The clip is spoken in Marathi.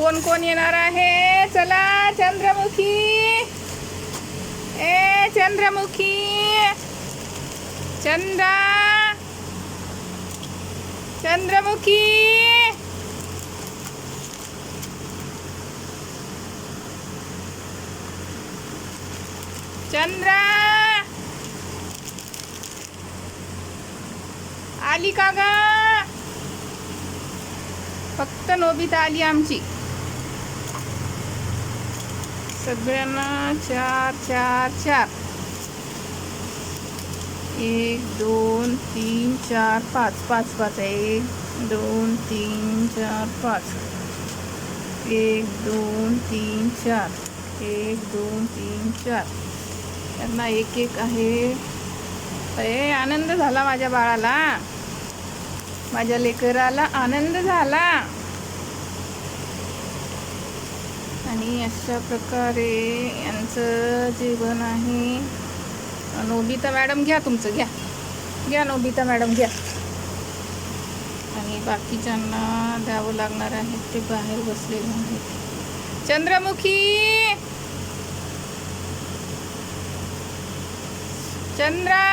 कोण कोण येणार आहे? चला चंद्रमुखी, ए चंद्रमुखी, चंद्रा, चंद्रमुखी, चंद्रा आली का ग? फक्त नोबिता आली आमची. सगळ्यांना 4 4 4, 1 2 3 4 5 5 5, 1 2 3 4 5, 1 2 3 4, 1 2 3 4. त्यांना एक एक आहे. आनंद झाला माझ्या बाळाला, माझ्या लेकराला आनंद झाला. आणि अशा प्रकारे यांचं जीवन आहे. नोबिता मॅडम घ्या, तुमचं घ्या, घ्या नोबिता मॅडम घ्या. आणि बाकीच्यांना द्यावं लागणार आहे, ते बाहेर बसलेले आहेत. चंद्रमुखी, चंद्रा,